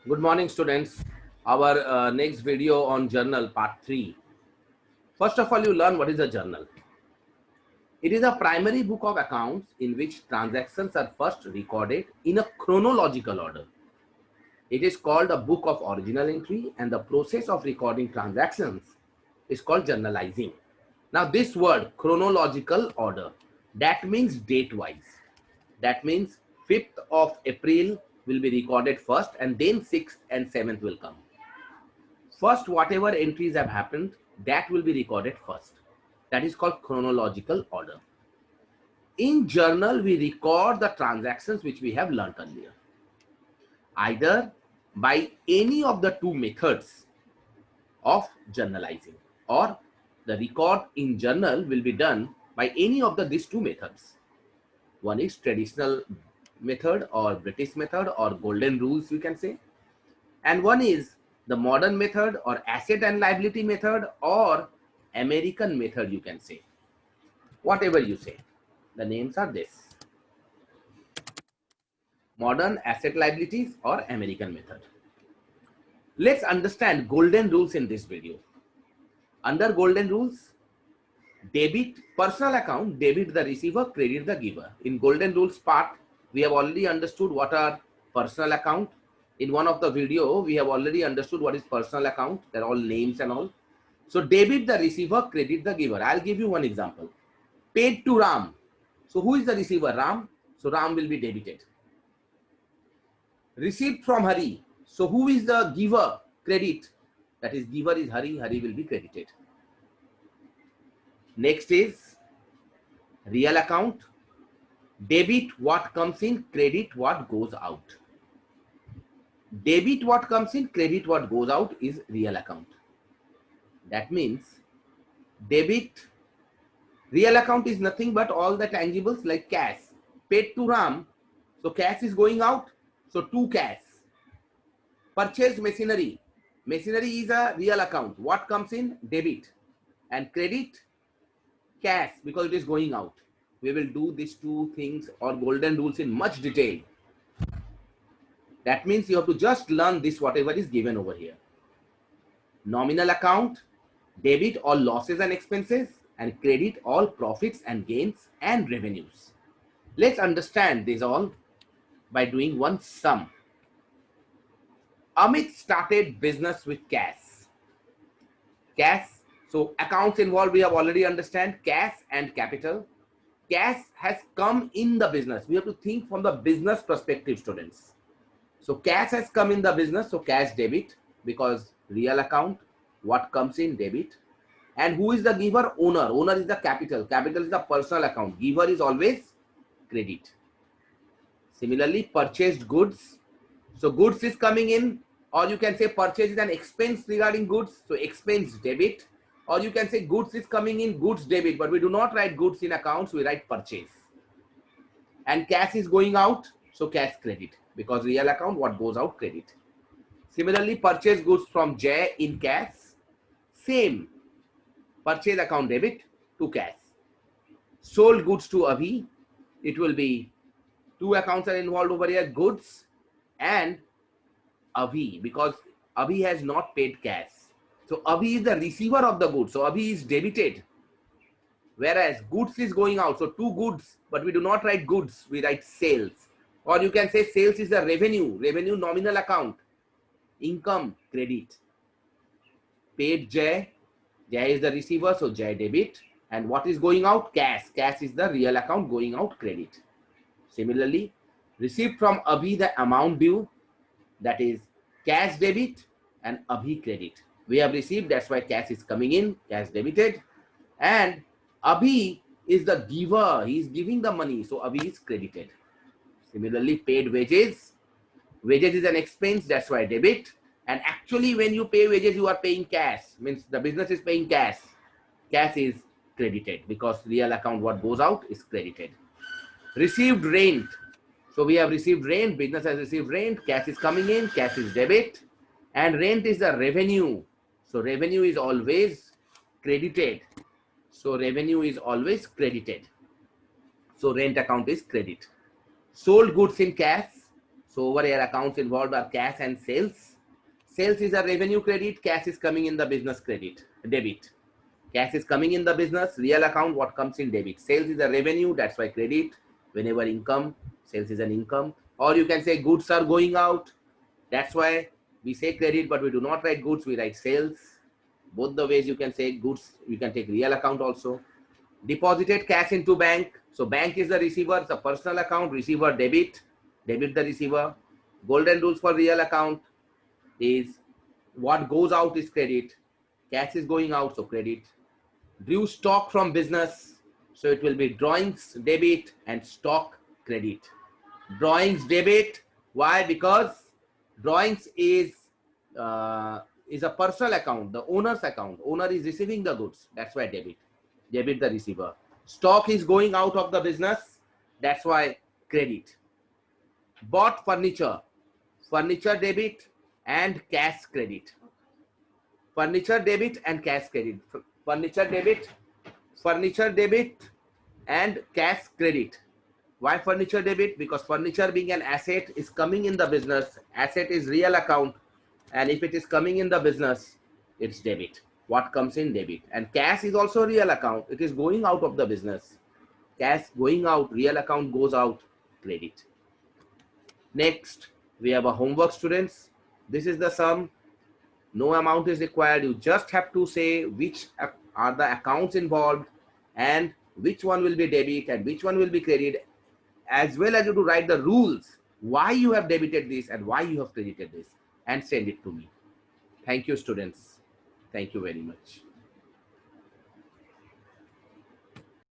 Good morning, students. Our next video on journal part 3. First of all, you learn what is a journal. It is a primary book of accounts in which transactions are first recorded in a chronological order. It is called a book of original entry, and the process of recording transactions is called journalizing. Now, this word chronological order, that means date wise. That means 5th of April will be recorded first, and then 6th and 7th will come. First, whatever entries have happened, that will be recorded first. That is called chronological order. In journal, we record the transactions which we have learnt earlier, either by any of the two methods of journalizing, or the record in journal will be done by any of these two methods. One is traditional method or British method or golden rules, you can say, and one is the modern method or asset and liability method or American method, you can say. Whatever you say, the names are this: modern, asset liabilities, or American method. Let's understand golden rules in this video. Under golden rules, debit personal account, debit the receiver, credit the giver. In golden rules part, we have already understood what are personal account. In one of the video, we have already understood what is personal account. They're all names and all. So debit the receiver, credit the giver. I'll give you one example. Paid to Ram. So who is the receiver? Ram. So Ram will be debited. Received from Hari. So who is the giver? Credit. That is, giver is Hari. Hari will be credited. Next is real account. Debit what comes in, credit what goes out. Debit what comes in, credit what goes out is real account. That means debit, real account is nothing but all the tangibles like cash. Paid to Ram, so cash is going out, so to cash. Purchased machinery, machinery is a real account. What comes in? Debit. And credit, cash, because it is going out. We will do these two things or golden rules in much detail. That means you have to just learn this whatever is given over here. Nominal account, debit all losses and expenses, and credit all profits and gains and revenues. Let's understand this all by doing one sum. Amit started business with cash. Cash, so accounts involved, we have already understand cash and capital. Cash has come in the business. We have to think from the business perspective, students. So cash has come in the business, so cash debit, because real account, what comes in, debit. And who is the giver? Owner. Owner is the capital. Capital is the personal account. Giver is always credit. Similarly, purchased goods. So goods is coming in, or you can say purchase is an expense regarding goods. So expense debit, or you can say goods is coming in, goods debit, but we do not write goods in accounts, we write purchase. And cash is going out, so cash credit, because real account, what goes out, credit. Similarly, purchase goods from Jay in cash, same, purchase account debit to cash. Sold goods to Abhi, it will be two accounts are involved over here, goods and Abhi, because Abhi has not paid cash. So Abhi is the receiver of the goods, so Abhi is debited. Whereas goods is going out, so two goods, but we do not write goods, we write sales. Or you can say sales is the revenue, revenue nominal account, income credit. Paid Jay, Jay is the receiver, so Jay debit. And what is going out? Cash. Cash is the real account, going out credit. Similarly, received from Abhi the amount due, that is cash debit and Abhi credit. We have received, that's why cash is coming in, cash debited. And Abhi is the giver, he is giving the money, so Abhi is credited. Similarly, paid wages, wages is an expense, that's why debit. And actually when you pay wages, you are paying cash, means the business is paying cash. Cash is credited, because real account what goes out is credited. Received rent, so we have received rent, business has received rent, cash is coming in, cash is debit. And rent is the revenue, so revenue is always credited. So revenue is always credited, so rent account is credit. Sold goods in cash, So over here, accounts involved are cash and sales. Sales is a revenue credit. Cash is coming in the business credit, debit. Cash is coming in the business, real account, what comes in debit. Sales is a revenue, that's why credit. Whenever income, sales is an income. Or you can say goods are going out. That's why we say credit, but we do not write goods, we write sales. Both the ways you can say goods, you can take real account also. Deposited cash into bank. So bank is the receiver, it's a personal account, receiver debit, debit the receiver. Golden rules for real account is what goes out is credit, cash is going out, so credit. Drew stock from business, so it will be drawings debit and stock credit. Drawings debit, why? Because drawings is a personal account, the owner's account. Owner is receiving the goods, that's why debit. Debit the receiver. Stock is going out of the business, that's why credit. Bought furniture, furniture debit and cash credit. Furniture debit and cash credit. Furniture debit and cash credit. Why furniture debit? Because furniture being an asset is coming in the business. Asset is real account, and if it is coming in the business, it's debit. What comes in debit. And cash is also real account. It is going out of the business. Cash going out, real account goes out, credit. Next, we have a homework, students. This is the sum. No amount is required. You just have to say which are the accounts involved and which one will be debit and which one will be credit, as well as you to write the rules, why you have debited this and why you have credited this, and send it to me. Thank you, students. Thank you very much.